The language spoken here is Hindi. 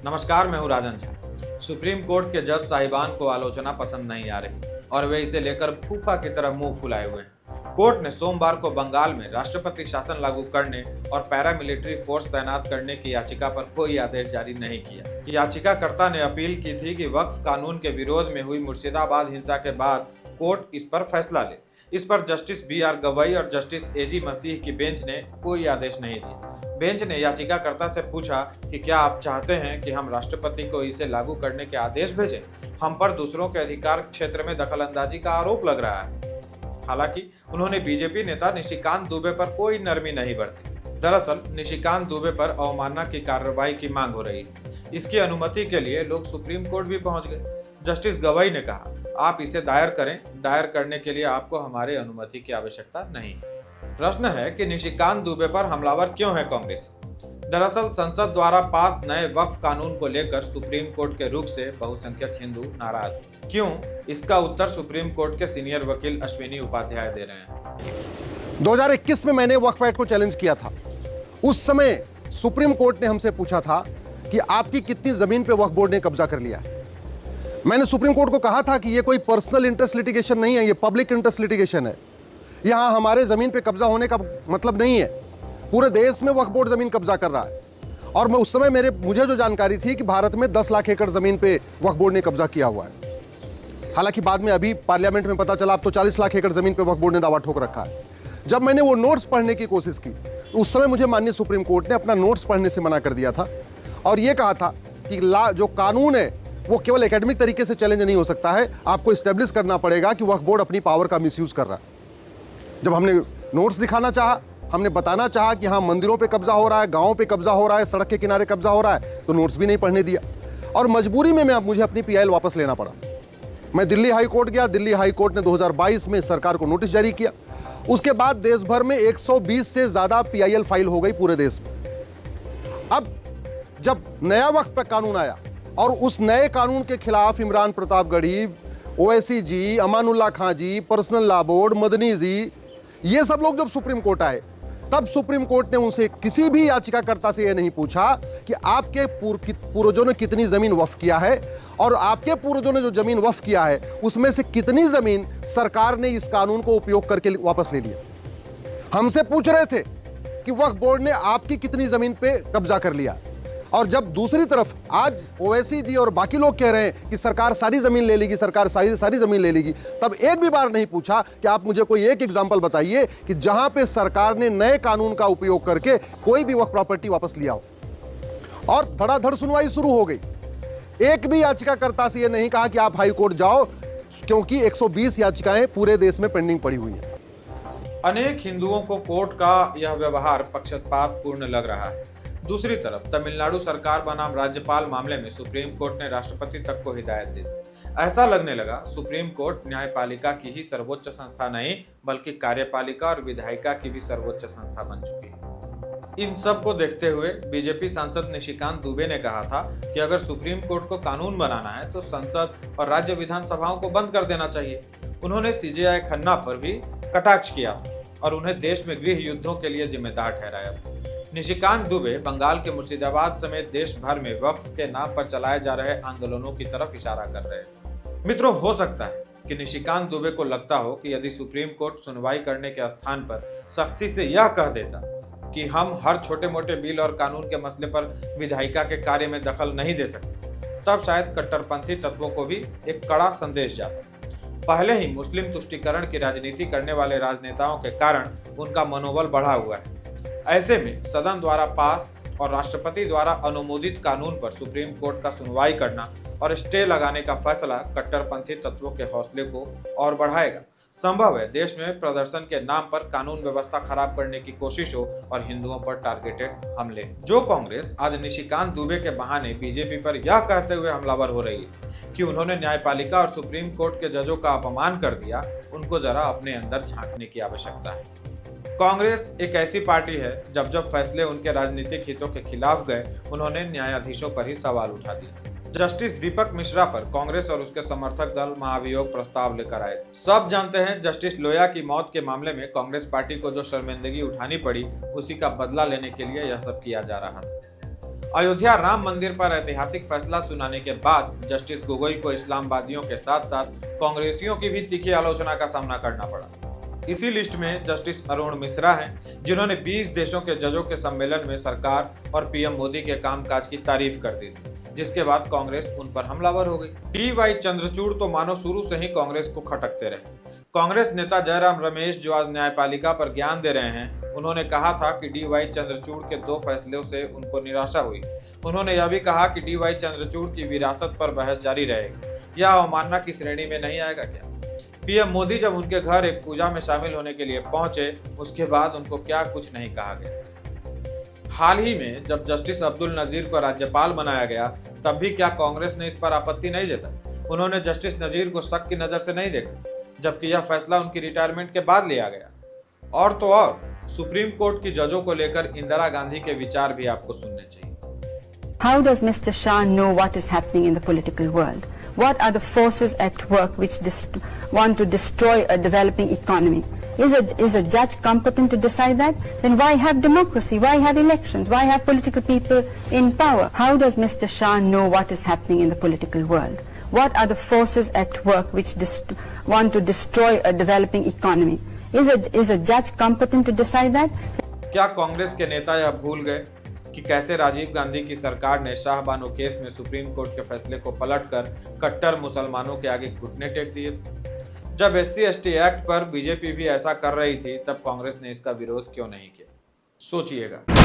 नमस्कार, मैं हूँ राजन झा। सुप्रीम कोर्ट के जज साहिबान को आलोचना पसंद नहीं आ रही और वे इसे लेकर फूफा की तरह मुंह फुलाए हुए हैं। कोर्ट ने सोमवार को बंगाल में राष्ट्रपति शासन लागू करने और पैरामिलिट्री फोर्स तैनात करने की याचिका पर कोई आदेश जारी नहीं किया। याचिकाकर्ता ने अपील की थी कि वक्फ कानून के विरोध में हुई मुर्शिदाबाद हिंसा के बाद कोर्ट इस पर फैसला ले। इस पर जस्टिस बी.आर. गवई और जस्टिस ए.जी. मसीह की बेंच ने कोई आदेश नहीं दिया। बेंच ने याचिकाकर्ता से पूछा कि क्या आप चाहते हैं कि हम राष्ट्रपति को इसे लागू करने के आदेश भेजें? हम पर दूसरों के अधिकार क्षेत्र में दखलंदाजी का आरोप लग रहा है। हालांकि उन्होंने बीजेपी नेता निशिकांत दुबे पर कोई नरमी नहीं बरती। दरअसल निशिकांत दुबे पर अवमानना की कार्रवाई की मांग हो रही है। इसकी अनुमति के लिए लोग सुप्रीम कोर्ट भी पहुंच गए। जस्टिस गवई ने कहा, आप इसे दायर करें। दायर करने के लिए आपको हमारे अनुमति की आवश्यकता नहीं है। प्रश्न है कि निशिकांत दुबे पर हमलावर क्यों है कांग्रेस? दरअसल संसद द्वारा पास नए वक्फ कानून को लेकर सुप्रीम कोर्ट के रुख से बहुसंख्यक हिंदू नाराज हैं। क्यों? इसका उत्तर सुप्रीम कोर्ट के सीनियर वकील अश्विनी उपाध्याय दे रहे हैं। 2021 में मैंने वक्फ एक्ट को चैलेंज किया था। उस समय सुप्रीम कोर्ट ने हमसे पूछा था कि आपकी कितनी जमीन पे वक्फ बोर्ड ने कब्जा कर लिया है। मैंने सुप्रीम कोर्ट को कहा था कि ये कोई पर्सनल इंटरेस्ट लिटिगेशन नहीं है, ये पब्लिक इंटरेस्ट लिटिगेशन है। यहां हमारे जमीन पे कब्जा होने का मतलब नहीं है। पूरे देश में वक्फ बोर्ड जमीन कब्जा कर रहा है। और मैं उस समय मुझे जो जानकारी थी कि भारत में 10 लाख एकड़ जमीन पे वक्फ बोर्ड ने कब्जा किया हुआ है। हालांकि बाद में अभी पार्लियामेंट में पता चला अब तो 40 लाख एकड़ जमीन पे वक्फ बोर्ड ने दावा ठोक रखा है। जब मैंने वो नोट्स पढ़ने की कोशिश की, उस समय मुझे माननीय सुप्रीम कोर्ट ने अपना नोट्स पढ़ने से मना कर दिया था और यह कहा था कि जो कानून है वो केवल एकेडमिक तरीके से चैलेंज नहीं हो सकता है, आपको एस्टेब्लिश करना पड़ेगा कि वक्फ बोर्ड अपनी पावर का मिसयूज कर रहा है। जब हमने नोट्स दिखाना चाहा, हमने बताना चाहा कि हाँ मंदिरों पे कब्जा हो रहा है, गांवों पे कब्जा हो रहा है, सड़क के किनारे कब्जा हो रहा है, तो नोट्स भी नहीं पढ़ने दिया और मजबूरी में मुझे अपनी पीआईएल वापस लेना पड़ा। मैं दिल्ली हाई कोर्ट गया। दिल्ली हाई कोर्ट ने 2022 में सरकार को नोटिस जारी किया। उसके बाद देश भर में 120 से ज्यादा पीआईएल फाइल हो गई पूरे देश में। अब जब नया वक्फ कानून आया और उस नए कानून के खिलाफ इमरान प्रतापगढ़ी, ओवैसी जी, अमानुल्लाह खां जी, पर्सनल लॉ बोर्ड, मदनी जी, ये सब लोग जब सुप्रीम कोर्ट आए, तब सुप्रीम कोर्ट ने उनसे किसी भी याचिकाकर्ता से यह नहीं पूछा कि आपके पूर्वजों ने कितनी जमीन वक्फ किया है और आपके पूर्वजों ने जो जमीन वक्फ किया है उसमें से कितनी जमीन सरकार ने इस कानून को उपयोग करके वापस ले लिया। हमसे पूछ रहे थे कि वक्फ बोर्ड ने आपकी कितनी जमीन पे कब्जा कर लिया। और जब दूसरी तरफ आज ओवैसी जी और बाकी लोग कह रहे हैं कि सरकार सारी जमीन ले लेगी, सरकार सारी जमीन ले लेगी, तब एक भी बार नहीं पूछा कि आप मुझे कोई एक एग्जांपल बताइए कि जहां पे सरकार ने नए कानून का उपयोग करके कोई भी वक्फ प्रॉपर्टी वापस लिया हो। और धड़ाधड़ सुनवाई शुरू हो गई। एक भी याचिकाकर्ता से यह नहीं कहा कि आप हाई कोर्ट जाओ, क्योंकि 120 याचिकाएं पूरे देश में पेंडिंग पड़ी हुई है। अनेक हिंदुओं को कोर्ट का यह व्यवहार पक्षपातपूर्ण लग रहा है। दूसरी तरफ तमिलनाडु सरकार बनाम राज्यपाल मामले में सुप्रीम कोर्ट ने राष्ट्रपति तक को हिदायत दी। ऐसा लगने लगा सुप्रीम कोर्ट न्यायपालिका की ही सर्वोच्च संस्था नहीं बल्कि कार्यपालिका और विधायिका की भी सर्वोच्च संस्था बन चुकी है। इन सब को देखते हुए बीजेपी सांसद निशिकांत दुबे ने कहा था कि अगर सुप्रीम कोर्ट को कानून बनाना है तो संसद और राज्य विधानसभाओं को बंद कर देना चाहिए। उन्होंने सीजेआई खन्ना पर भी कटाक्ष किया था और उन्हें देश में गृह युद्धों के लिए जिम्मेदार ठहराया था। निशिकांत दुबे बंगाल के मुर्शिदाबाद समेत देश भर में वक्फ के नाम पर चलाए जा रहे आंदोलनों की तरफ इशारा कर रहे हैं। मित्रों, हो सकता है कि निशिकांत दुबे को लगता हो कि यदि सुप्रीम कोर्ट सुनवाई करने के स्थान पर सख्ती से यह कह देता कि हम हर छोटे मोटे बिल और कानून के मसले पर विधायिका के कार्य में दखल नहीं दे सकते, तब शायद कट्टरपंथी तत्वों को भी एक कड़ा संदेश जाता। पहले ही मुस्लिम तुष्टीकरण की राजनीति करने वाले राजनेताओं के कारण उनका मनोबल बढ़ा हुआ है। ऐसे में सदन द्वारा पास और राष्ट्रपति द्वारा अनुमोदित कानून पर सुप्रीम कोर्ट का सुनवाई करना और स्टे लगाने का फैसला कट्टरपंथी तत्वों के हौसले को और बढ़ाएगा। संभव है देश में प्रदर्शन के नाम पर कानून व्यवस्था खराब करने की कोशिश हो और हिंदुओं पर टारगेटेड हमले। जो कांग्रेस आज निशिकांत दुबे के बहाने बीजेपी पर यह कहते हुए हमलावर हो रही है कि उन्होंने न्यायपालिका और सुप्रीम कोर्ट के जजों का अपमान कर दिया, उनको जरा अपने अंदर झांकने की आवश्यकता है। कांग्रेस एक ऐसी पार्टी है जब जब फैसले उनके राजनीतिक हितों के खिलाफ गए, उन्होंने न्यायाधीशों पर ही सवाल उठा दिए। जस्टिस दीपक मिश्रा पर कांग्रेस और उसके समर्थक दल महाभियोग प्रस्ताव लेकर आए थे। सब जानते हैं जस्टिस लोया की मौत के मामले में कांग्रेस पार्टी को जो शर्मिंदगी उठानी पड़ी, उसी का बदला लेने के लिए यह सब किया जा रहा था। अयोध्या राम मंदिर पर ऐतिहासिक फैसला सुनाने के बाद जस्टिस गोगोई को इस्लामवादियों के साथ साथ कांग्रेसियों की भी तीखी आलोचना का सामना करना पड़ा। इसी लिस्ट में जस्टिस अरुण मिश्रा हैं, जिन्होंने 20 देशों के जजों के सम्मेलन में सरकार और पीएम मोदी के कामकाज की तारीफ कर दी थी, जिसके बाद कांग्रेस उन पर हमलावर हो गई। डी.वाई. चंद्रचूड़ तो मानो शुरू से ही कांग्रेस को खटकते रहे। कांग्रेस नेता जयराम रमेश, जो आज न्यायपालिका पर ज्ञान दे रहे हैं, उन्होंने कहा था कि डी.वाई. चंद्रचूड़ के 2 फैसलों से उनको निराशा हुई। उन्होंने यह भी कहा कि डी.वाई. चंद्रचूड़ की विरासत पर बहस जारी रहेगी। यह अवमानना की श्रेणी में नहीं आएगा क्या? पीएम मोदी जब उनके घर एक पूजा में शामिल होने के लिए पहुंचे, उसके बाद उनको क्या कुछ नहीं कहा गया। हाल ही में जब जस्टिस अब्दुल नजीर को राज्यपाल बनाया गया, तब भी क्या कांग्रेस ने इस पर आपत्ति नहीं जताई? उन्होंने जस्टिस नजीर को शक की नजर से नहीं देखा, जबकि यह फैसला उनकी रिटायरमेंट के बाद लिया गया। और तो और सुप्रीम कोर्ट की जजों को लेकर इंदिरा गांधी के विचार भी आपको सुनने चाहिए। How does Mr. Shah know what is happening in the political world? What are the forces at work which want to destroy a developing economy? Is a judge competent to decide that? Then why have democracy? Why have elections? Why have political people in power? How does Mr. Shah know what is happening in the political world? What are the forces at work which want to destroy a developing economy? Is a judge competent to decide that? क्या कांग्रेस के नेता यह भूल गए कि कैसे राजीव गांधी की सरकार ने शाहबानो केस में सुप्रीम कोर्ट के फैसले को पलटकर कट्टर मुसलमानों के आगे घुटने टेक दिए थे? जब SC/ST एक्ट पर बीजेपी भी ऐसा कर रही थी, तब कांग्रेस ने इसका विरोध क्यों नहीं किया? सोचिएगा।